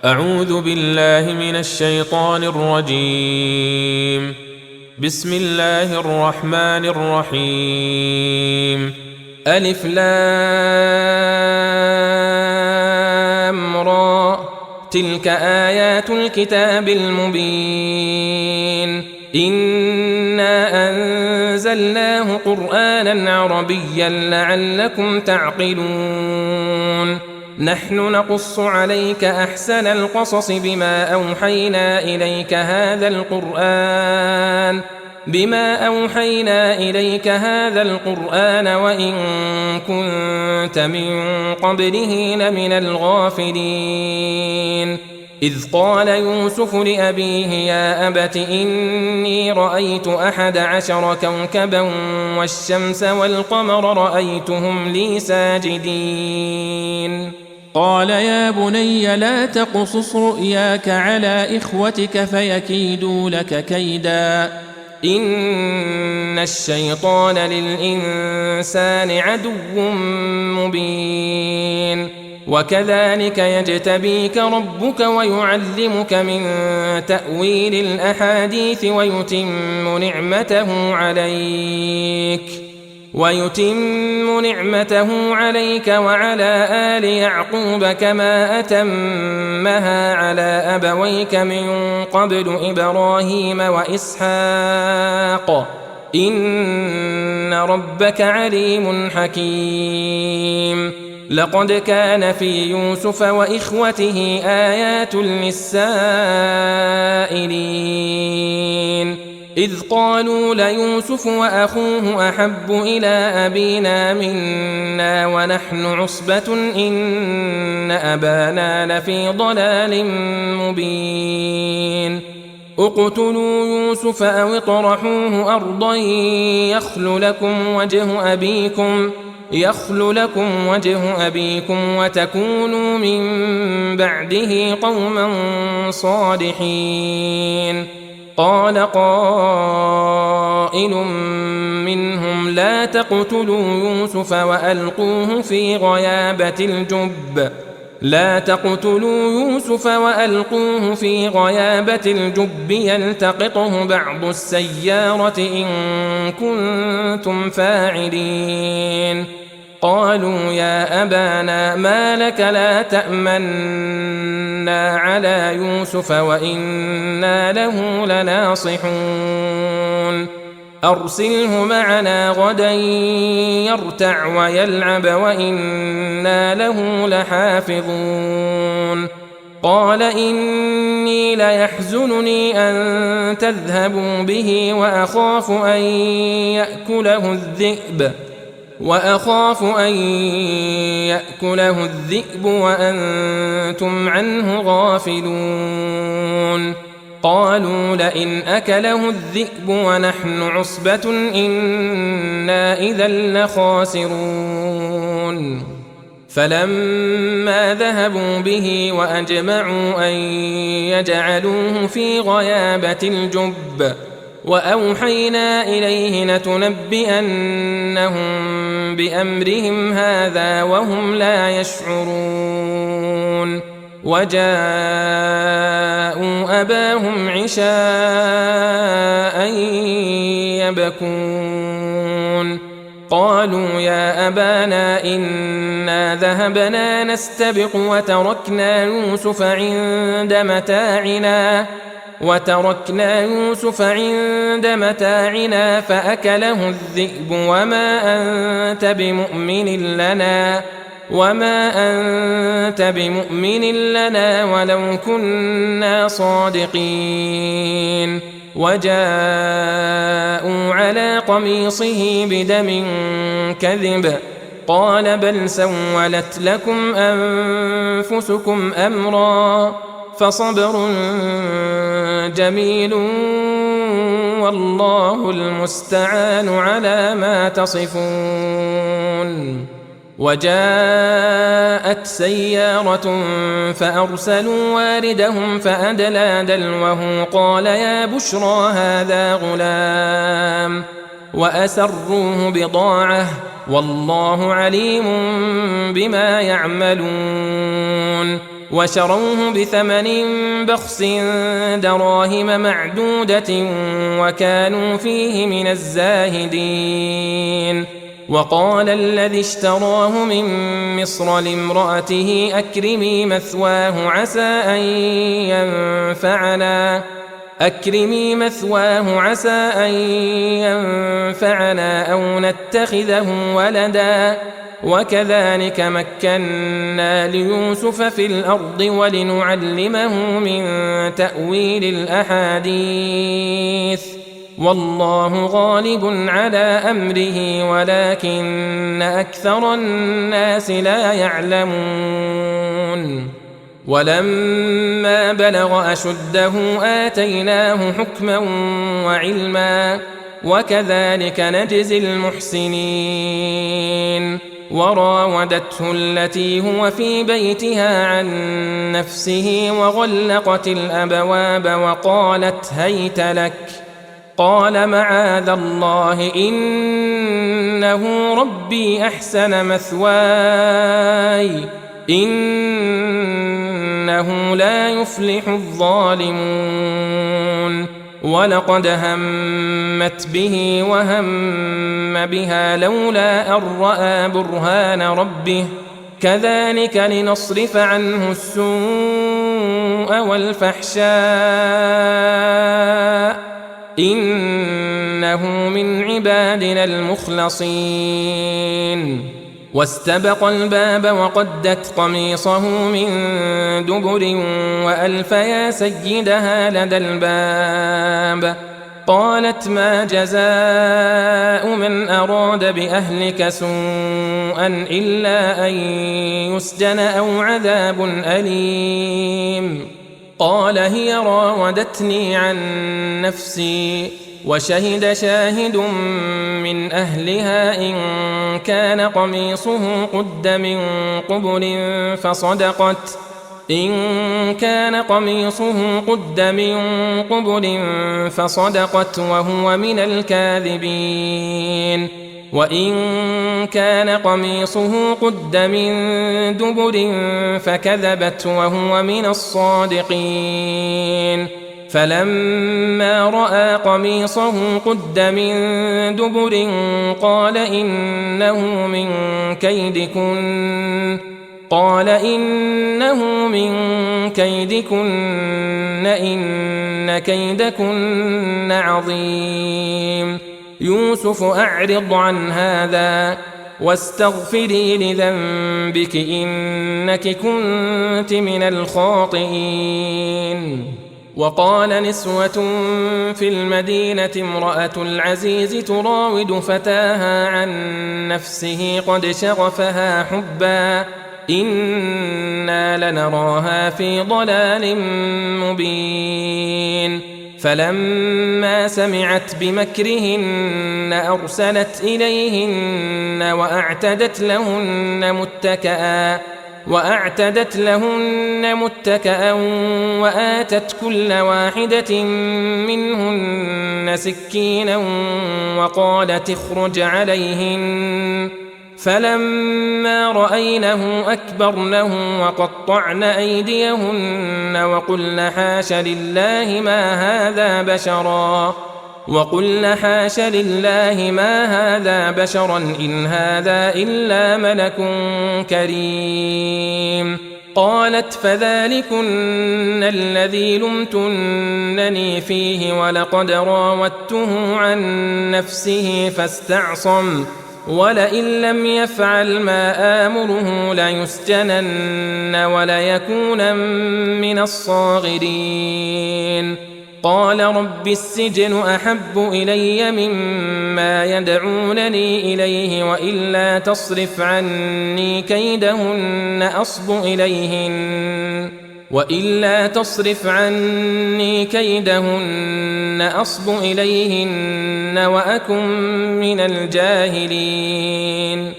أعوذ بالله من الشيطان الرجيم. بسم الله الرحمن الرحيم. ألف لام را، تلك آيات الكتاب المبين. إنا أنزلناه قرآنا عربيا لعلكم تعقلون. نحن نقص عليك أحسن القصص بما أوحينا إليك هذا القرآن وإن كنت من قبله لمن الغافلين. إذ قال يوسف لأبيه يا أبت إني رأيت 11 كوكبا والشمس والقمر رأيتهم لي ساجدين. قال يا بني لا تقصص رؤياك على إخوتك فيكيدوا لك كيدا إن الشيطان للإنسان عدو مبين. وكذلك يجتبيك ربك ويعلمك من تأويل الأحاديث ويتم نعمته عليك وعلى آل يعقوب كما أتمها على أبويك من قبل إبراهيم وإسحاق إن ربك عليم حكيم. لقد كان في يوسف وإخوته آيات للسائلين إذ قالوا ليوسف وأخوه أحب إلى أبينا منا ونحن عصبة إن أبانا لفي ضلال مبين. اقتلوا يوسف أو اطرحوه أرضا يخل لكم وجه أبيكم وتكونوا من بعده قوما صالحين. قال قائل منهم لا تقتلوا يوسف وألقوه في غيابة الجب يلتقطه بعض السيارة إن كنتم فاعلين. قالوا يا أبانا ما لك لا تأمنا على يوسف وإنا له لناصحون. أرسله معنا غدا يرتع ويلعب وإنا له لحافظون. قال إني ليحزنني أن تذهبوا به وأخاف أن يأكله الذئب وأنتم عنه غافلون. قالوا لئن أكله الذئب ونحن عصبة إنا إذا لخاسرون. فلما ذهبوا به وأجمعوا أن يجعلوه في غيابة الجب وأوحينا إليه لتنبئنهم بأمرهم هذا وهم لا يشعرون. وجاءوا أباهم عشاء يبكون. قالوا يا أبانا إنا ذهبنا نستبق وتركنا يوسف عند متاعنا فأكله الذئب وما أنت بمؤمن لنا ولو كنا صادقين. وجاءوا على قميصه بدم كذب قال بل سولت لكم أنفسكم أمرا فصبر جميل والله المستعان على ما تصفون. وجاءت سيارة فأرسلوا واردهم فأدلى دلوه قال يا بشرى هذا غلام وأسروه بضاعة والله عليم بما يعملون. وشروه بثمن بخس دراهم معدودة وكانوا فيه من الزاهدين. وقال الذي اشتراه من مصر لامرأته أكرمي مثواه عسى أن ينفعنا أو نتخذه ولدا وكذلك مكنا ليوسف في الأرض ولنعلمه من تأويل الأحاديث والله غالب على أمره ولكن أكثر الناس لا يعلمون. ولما بلغ أشده آتيناه حكما وعلما وكذلك نجزي المحسنين. وراودته التي هو في بيتها عن نفسه وغلقت الأبواب وقالت هيت لك قال معاذ الله إنه ربي أحسن مثواي إنه لا يفلح الظالمون. ولقد همت به وهم بها لولا أن رأى برهان ربه كذلك لنصرف عنه السوء والفحشاء إنه من عبادنا المخلصين. واستبق الباب وقدت قميصه من دبر وألف يا سيدها لدى الباب. قالت ما جزاء من أراد بأهلك سوءا إلا أن يسجن أو عذاب أليم. قال هي راودتني عن نفسي وشهد شاهد من أهلها إن كان قميصه قد من قبل فصدقت وهو من الكاذبين وإن كان قميصه قد من دبر فكذبت وهو من الصادقين. فلما رأى قميصه قد من دبر قال إنه من كيدكن إن كيدكن عظيم. يوسف أعرض عن هذا واستغفري لذنبك إنك كنت من الخاطئين. وقال نسوة في المدينة امرأة العزيز تراود فتاها عن نفسه قد شغفها حبا إنا لنراها في ضلال مبين. فلما سمعت بمكرهن أرسلت إليهن وأعتدت لهن متكأ وآتت كل واحدة منهن سكينا وقالت اخرج عليهن. فلما رأينه أكبرنه وقطعن أيديهن وقلن حاش لله ما هذا بشرا إن هذا إلا ملك كريم. قالت فذلكن الذي لمتنني فيه ولقد راودته عن نفسه فاستعصم ولئن لم يفعل ما آمره ليسجنن وليكون من الصاغرين. قال رب السجن أحب إلي مما يدعونني إليه وإلا تصرف عني كيدهن أصب إليهن وأكن من الجاهلين.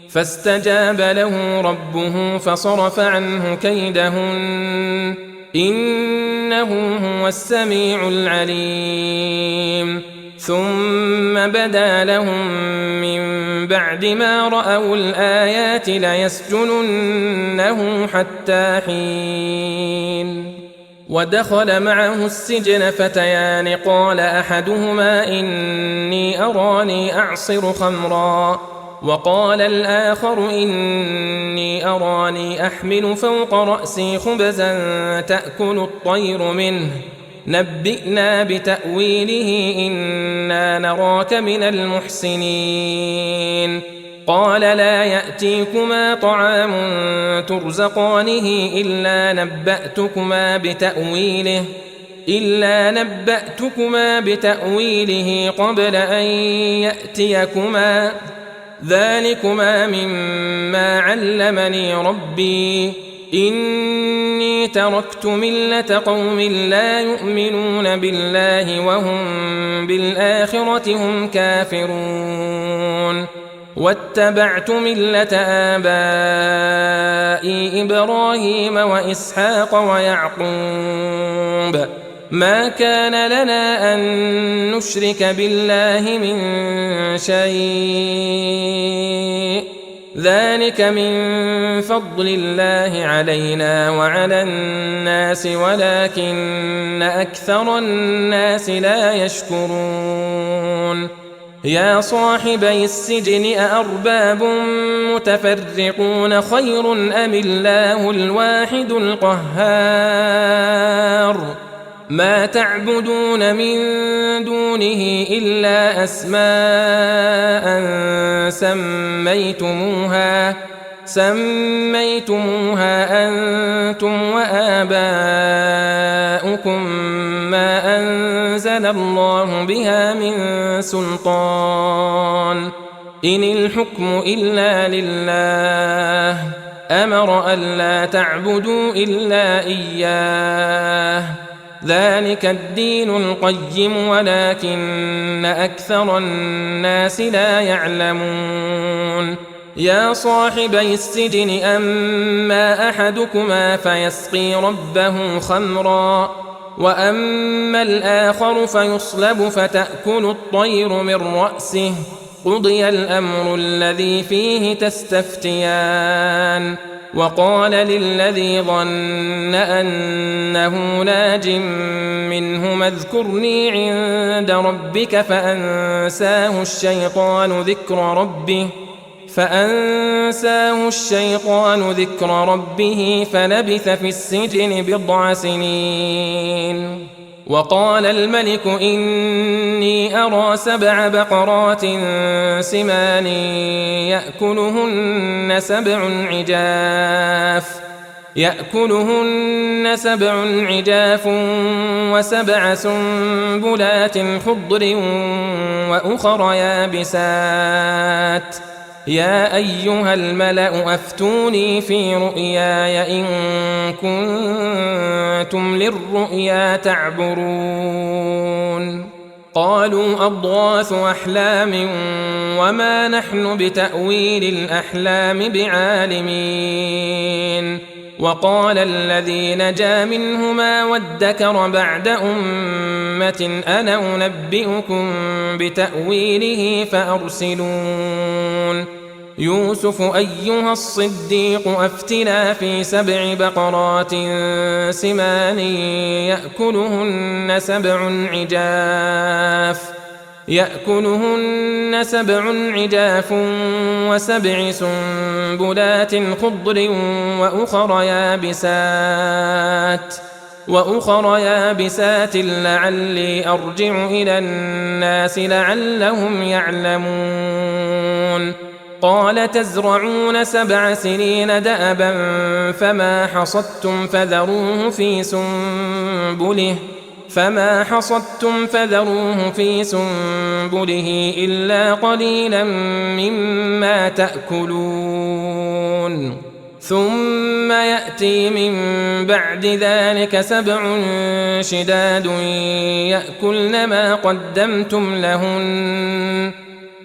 فاستجاب له ربه فصرف عنه كيدهن إنه هو السميع العليم. ثم بدا لهم من بعد ما رأوا الآيات ليسجننه حتى حين. ودخل معه السجن فتيان قال أحدهما إني أراني أعصر خمرا وقال الآخر إني أراني أحمل فوق رأسي خبزا تأكل الطير منه نبئنا بتأويله إنا نراك من المحسنين. قال لا يأتيكما طعام ترزقانه إلا نبأتكما بتأويله قبل أن يأتيكما ذلكما مما علمني ربي إني تركت ملة قوم لا يؤمنون بالله وهم بالآخرة هم كافرون واتبعت ملة آبائي إبراهيم وإسحاق ويعقوب ما كان لنا أن نشرك بالله من شيء ذلك من فضل الله علينا وعلى الناس ولكن أكثر الناس لا يشكرون. يا صاحبي السجن أأرباب متفرقون خير أم الله الواحد القهار ما تعبدون من دونه إلا أسماء سميتموها أنتم وآباؤكم ما أنزل الله بها من سلطان إن الحكم إلا لله أمر ألا تعبدوا إلا إياه ذلك الدين القيم ولكن أكثر الناس لا يعلمون. يا صاحبي السجن أما أحدكما فيسقي ربه خمرا وأما الآخر فيصلب فتأكل الطير من رأسه قضي الأمر الذي فيه تستفتيان. وقال للذي ظن أنه ناج منهما اذكرني عند ربك فأنساه الشيطان ذكر ربه فلبث في السجن 9 سنين. وقال الملك إني أرى 7 بقرات سمان يأكلهن 7 عجاف و7 سنبلات خضر وأخر يابسات يا أيها الملأ أفتوني في رؤياي إن كنتم للرؤيا تعبرون. قالوا أضغاث أحلام وما نحن بتأويل الأحلام بعالمين. وقال الذي نجا منهما وادكر بعد أمة أنا أنبئكم بتأويله فأرسلون. يوسف أيها الصديق أفتنا في 7 بقرات سمان يأكلهن 7 عجاف و7 سنبلات خضر وأخر يابسات لعلي أرجع إلى الناس لعلهم يعلمون. قال تزرعون 7 سنين دأبا فما حصدتم فذروه في سنبله إلا قليلا مما تأكلون. ثم يأتي من بعد ذلك 7 شداد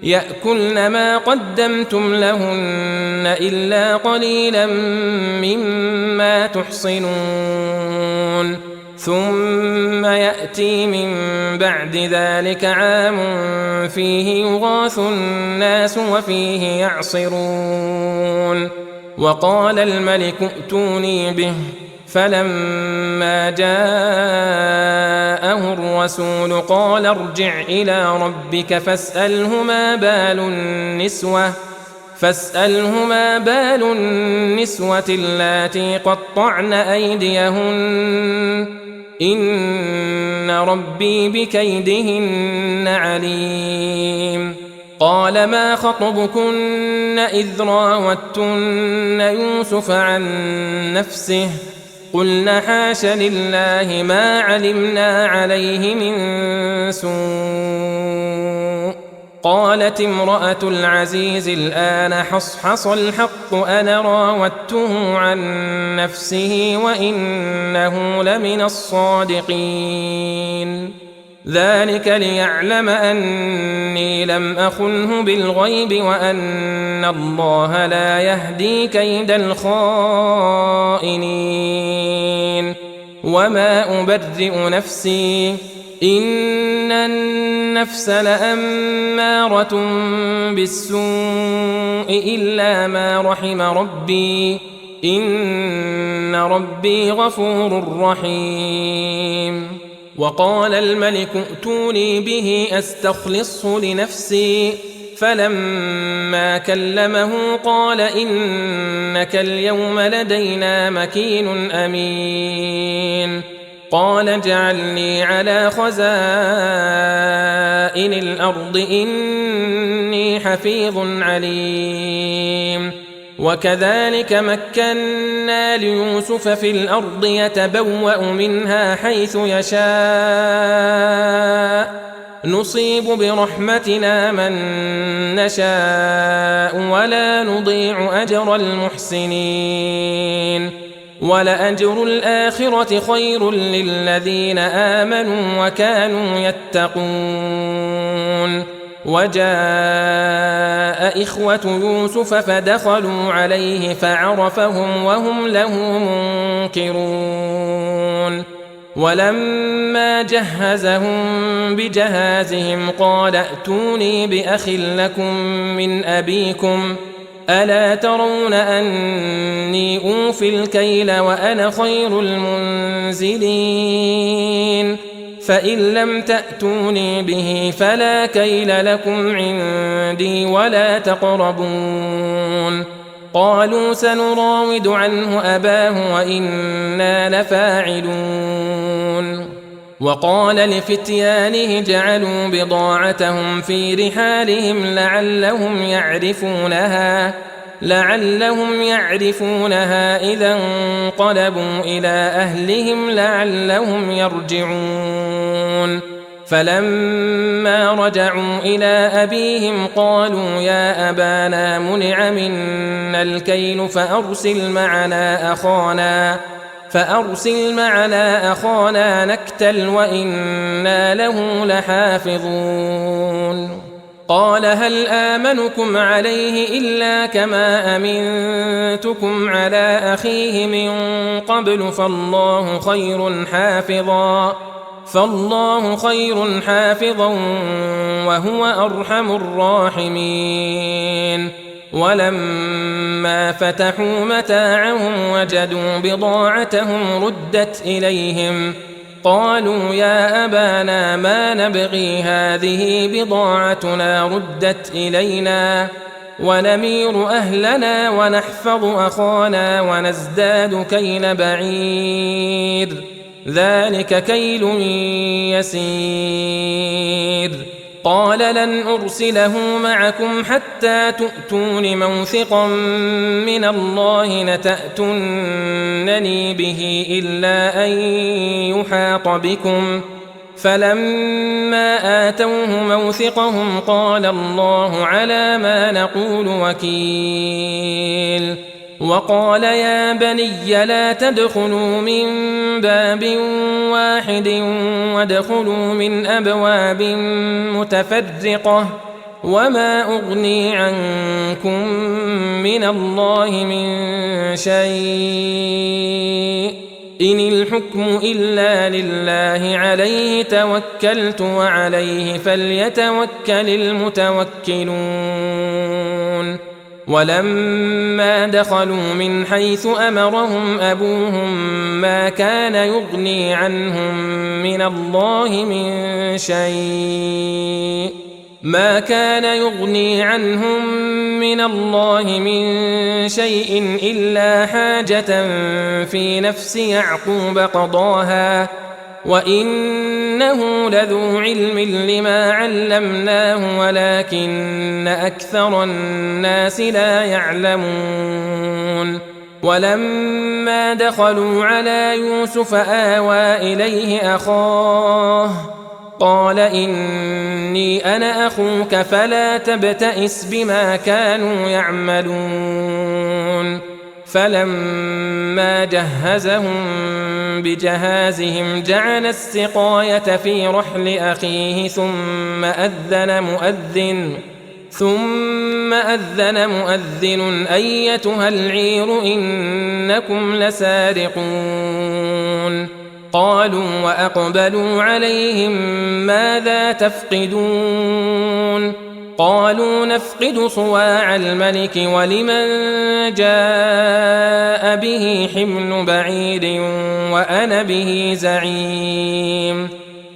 يأكلن ما قدمتم لهن إلا قليلا مما تحصنون. ثم يأتي من بعد ذلك عام فيه يغاث الناس وفيه يعصرون وقال الملك ائتوني به فلما جاءه الرسول قال ارجع إلى ربك فاسأله ما بال النسوة اللاتي قطعن أيديهن إن ربي بكيدهن عليم قال ما خطبكن إذ راوتن يوسف عن نفسه قلنا حاش لله ما علمنا عليه من سوء قالت امرأة العزيز الآن حصحص الحق أنا راودته عن نفسه وإنه لمن الصادقين ذلك ليعلم أني لم أخنه بالغيب وأن الله لا يهدي كيد الخائنين وما أبرئ نفسي إن النفس لأمارة بالسوء إلا ما رحم ربي إن ربي غفور رحيم وقال الملك ائتوني به أستخلصه لنفسي فلما كلمه قال إنك اليوم لدينا مكين أمين قال اجعلني على خزائن الأرض إني حفيظ عليم وكذلك مكنا ليوسف في الأرض يتبوأ منها حيث يشاء نصيب برحمتنا من نشاء ولا نضيع أجر المحسنين ولأجر الآخرة خير للذين آمنوا وكانوا يتقون وجاء إخوة يوسف فدخلوا عليه فعرفهم وهم له منكرون ولما جهزهم بجهازهم قال ائتوني بأخ لكم من أبيكم ألا ترون أني أوفي الكيل وأنا خير المنزلين فإن لم تأتوني به فلا كيل لكم عندي ولا تقربون قالوا سنراود عنه أباه وإنا لفاعلون وقال لفتيانه جعلوا بضاعتهم في رحالهم لعلهم يعرفونها إذا انقلبوا إلى أهلهم لعلهم يرجعون فلما رجعوا إلى أبيهم قالوا يا أبانا منع منا الكيل فأرسل معنا أخانا نكتل وإنا له لحافظون قال هل آمنكم عليه إلا كما أمنتكم على أخيه من قبل فالله خير حافظا وهو أرحم الراحمين ولما فتحوا متاعهم وجدوا بضاعتهم ردت إليهم قالوا يا أبانا ما نبغي هذه بضاعتنا ردت إلينا ونمير أهلنا ونحفظ أخانا ونزداد كيل بعير ذلك كيل يسير قال لن أرسله معكم حتى تؤتون موثقا من الله لتأتونني به إلا أن يحاط بكم فلما آتوه موثقهم قال الله على ما نقول وكيل وقال يا بني لا تدخلوا من باب واحد وادخلوا من أبواب متفرقة وما أغني عنكم من الله من شيء إن الحكم إلا لله عليه توكلت وعليه فليتوكل المتوكلون ولما دخلوا من حيث أمرهم أبوهم ما كان يغني عنهم من الله من شيء إلا حاجة في نفس يعقوب قضاها وإنه لذو علم لما علمناه ولكن أكثر الناس لا يعلمون ولما دخلوا على يوسف آوى إليه أخاه قال إني أنا أخوك فلا تبتئس بما كانوا يعملون فلما جهزهم بجهازهم جعل السقاية في رحل أخيه ثم أذن مؤذن أيتها العير إنكم لسارقون قالوا وأقبلوا عليهم ماذا تفقدون قالوا نفقد صواع الملك ولمن جاء به حمل بعير وأنا به زعيم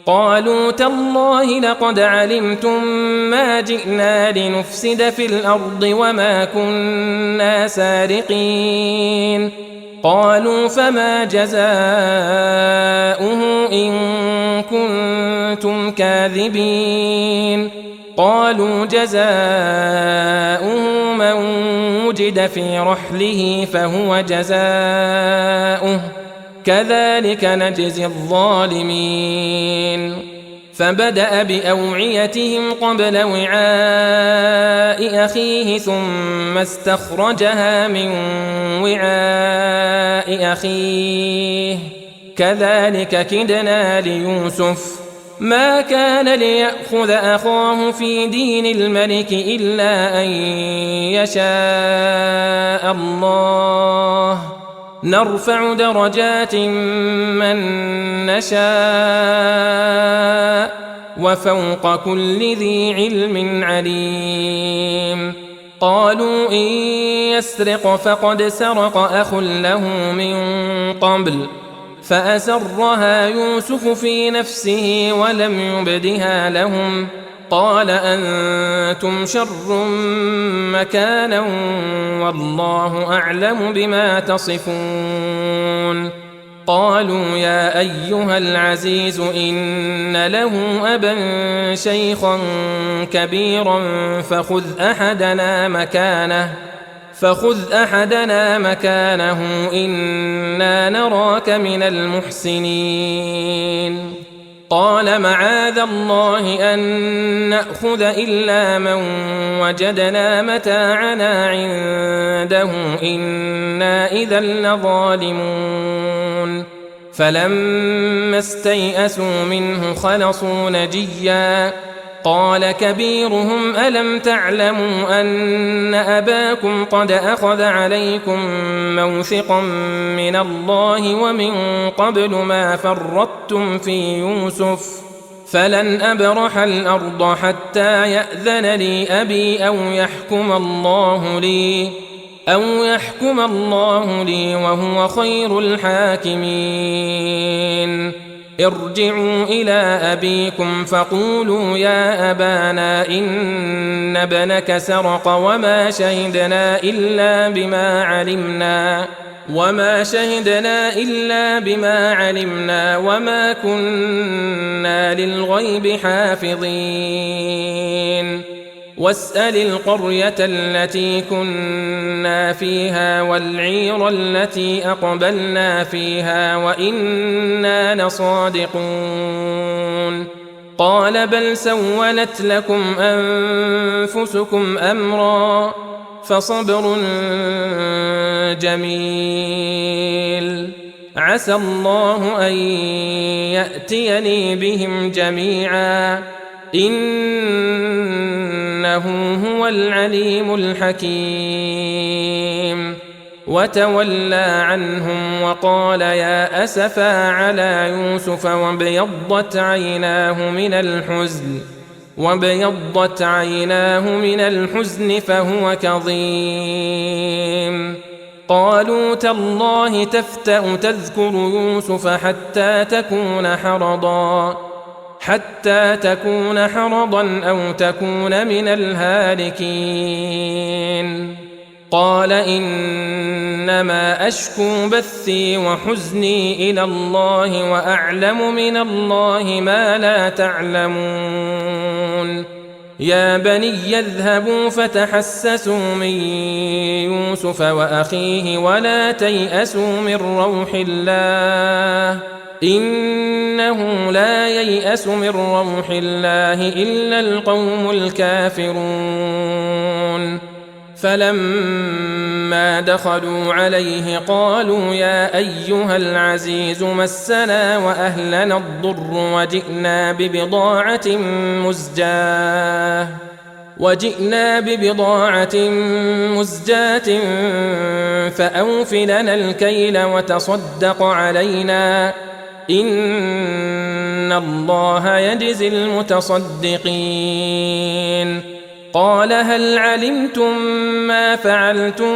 قالوا تالله لقد علمتم ما جئنا لنفسد في الأرض وما كنا سارقين قالوا فما جزاؤه إن كنتم كاذبين قالوا جزاؤه من وجد في رحله فهو جزاؤه كذلك نجزي الظالمين فبدأ بأوعيتهم قبل وعاء أخيه ثم استخرجها من وعاء أخيه كذلك كدنا ليوسف ما كان ليأخذ أخاه في دين الملك إلا أن يشاء الله نرفع درجات من نشاء وفوق كل ذي علم عليم قالوا إن يسرق فقد سرق أخ له من قبل فأسرها يوسف في نفسه ولم يبدها لهم قال أنتم شر مكانا والله أعلم بما تصفون قالوا يا أيها العزيز إن له أبا شيخا كبيرا فخذ أحدنا مكانه إنا نراك من المحسنين قال معاذ الله أن نأخذ إلا من وجدنا متاعنا عنده إنا إذا لظالمون فلما استيئسوا منه خلصوا نجيا قال كبيرهم ألم تعلموا أن أباكم قد أخذ عليكم موثقا من الله ومن قبل ما فرطتم في يوسف فلن أبرح الأرض حتى يأذن لي أبي أو يحكم الله لي وهو خير الحاكمين ارجعوا إلى أبيكم فقولوا يا أبانا إن ابنك سرق وما شهدنا إلا بما علمنا وما كنا للغيب حافظين واسأل القرية التي كنا فيها والعير التي أقبلنا فيها وإنا لصادقون قال بل سولت لكم أنفسكم أمرا فصبر جميل عسى الله أن يأتيني بهم جميعا إنه هو العليم الحكيم وتولى عنهم وقال يا أسفا على يوسف وابيضت عيناه من الحزن فهو كظيم. قالوا تالله تفتأ تذكر يوسف حتى تكون حرضا أو تكون من الهالكين. قال إنما أشكو بثي وحزني إلى الله وأعلم من الله ما لا تعلمون. يا بني اذهبوا فتحسسوا من يوسف وأخيه ولا تيأسوا من روح الله إنه لا ييأس من روح الله إلا القوم الكافرون. فلما دخلوا عليه قالوا يا أيها العزيز مسنا وأهلنا الضر وجئنا ببضاعة مزجاة فأوف لنا الكيل وتصدق علينا إن الله يجزي المتصدقين. قال هل علمتم ما فعلتم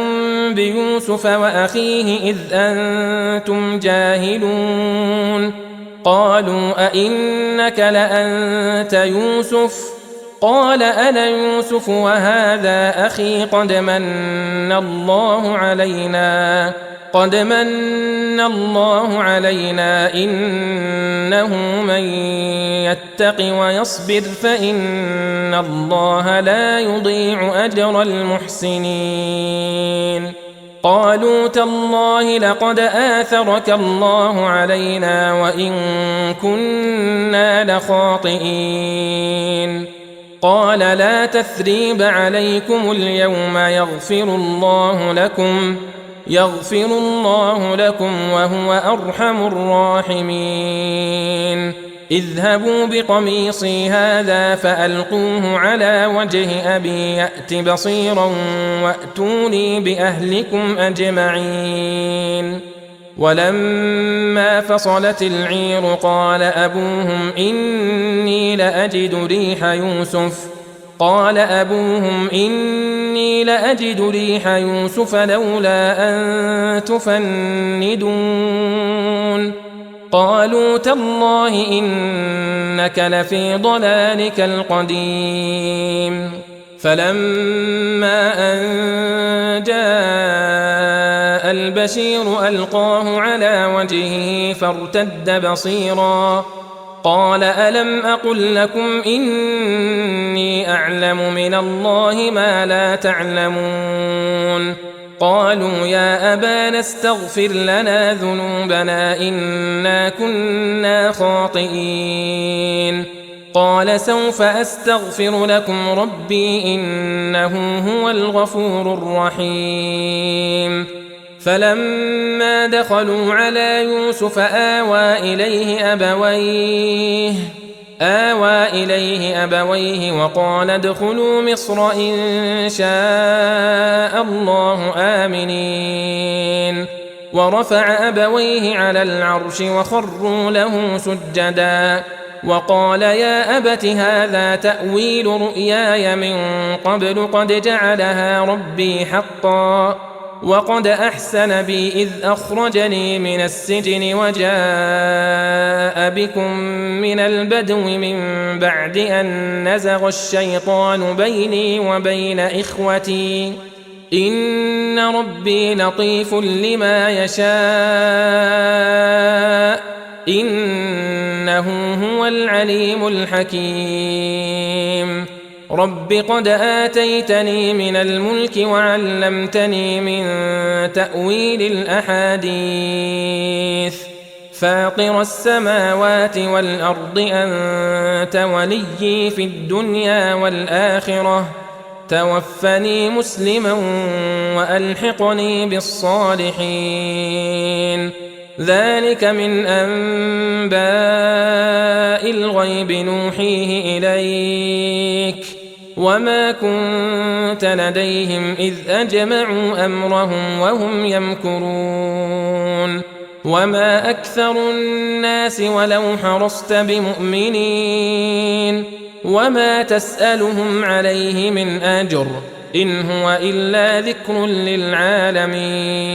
بيوسف وأخيه إذ أنتم جاهلون؟ قالوا أئنك لأنت يوسف؟ قال أنا يوسف وهذا أخي قد من الله علينا إنه من يتق ويصبر فإن الله لا يضيع أجر المحسنين. قالوا تالله لقد آثرك الله علينا وإن كنا لخاطئين. قال لا تثريب عليكم اليوم يغفر الله لكم وهو أرحم الراحمين. اذهبوا بقميصي هذا فألقوه على وجه أبي يأت بصيرا وأتوني بأهلكم أجمعين. ولما فصلت العير قال أبوهم إني لأجد ريح يوسف لولا أن تفندون. قالوا تالله إنك لفي ضلالك القديم. فلما أن جاء البشير ألقاه على وجهه فارتد بصيرا قال ألم أقل لكم إني أعلم من الله ما لا تعلمون. قالوا يا أبانا استغفر لنا ذنوبنا إنا كنا خاطئين. قال سوف أستغفر لكم ربي إنه هو الغفور الرحيم. فلما دخلوا على يوسف آوى إليه أبويه وقال ادخلوا مصر إن شاء الله آمنين. ورفع أبويه على العرش وخروا له سجدا وقال يا أبت هذا تأويل رؤياي من قبل قد جعلها ربي حقا وقد أحسن بي إذ أخرجني من السجن وجاء بكم من البدو من بعد أن نزغ الشيطان بيني وبين إخوتي إن ربي لطيف لما يشاء إنه هو العليم الحكيم. رب قد آتيتني من الملك وعلمتني من تأويل الأحاديث فاطر السماوات والأرض أنت وليي في الدنيا والآخرة توفني مسلما وألحقني بالصالحين. ذلك من أنباء الغيب نوحيه إليك وما كنت لديهم إذ أجمعوا أمرهم وهم يمكرون وما أكثر الناس ولو حرصت بمؤمنين وما تسألهم عليه من أجر إن هو إلا ذكر للعالمين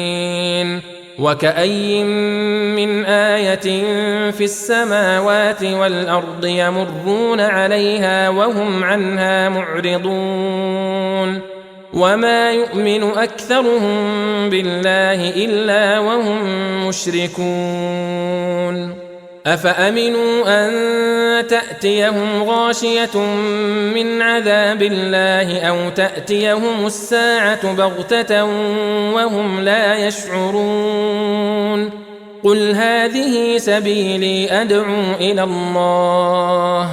وكأي من آية في السماوات والأرض يمرون عليها وهم عنها معرضون وما يؤمن أكثرهم بالله إلا وهم مشركون أفأمنوا أن تأتيهم غاشية من عذاب الله أو تأتيهم الساعة بغتة وهم لا يشعرون قل هذه سبيلي أدعو إلى الله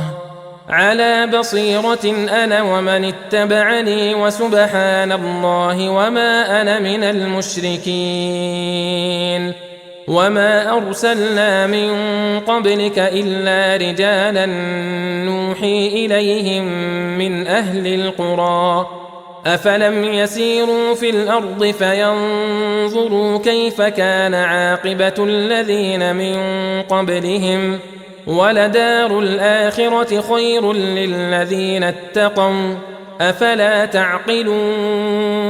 على بصيرة أنا ومن اتبعني وسبحان الله وما أنا من المشركين وما أرسلنا من قبلك إلا رجالا نوحي إليهم من أهل القرى أفلم يسيروا في الأرض فينظروا كيف كان عاقبة الذين من قبلهم ولدار الآخرة خير للذين اتقوا أفلا تعقلون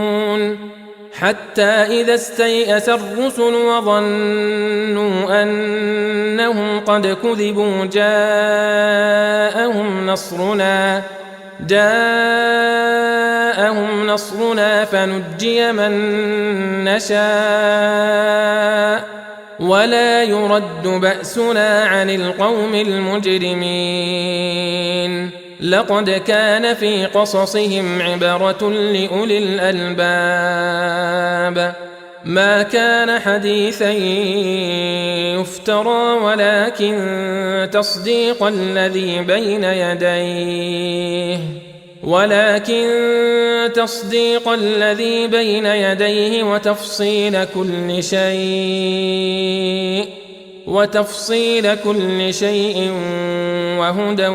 حتى إذا استيأس الرسل وظنوا أنهم قد كذبوا جاءهم نصرنا فنجي من نشاء ولا يرد بأسنا عن القوم المجرمين لقد كان في قصصهم عبرة لأولي الألباب ما كان حديثا يفترى ولكن تصديق الذي بين يديه وتفصيل كل شيء وهدى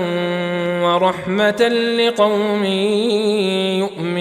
ورحمة لقوم يؤمنون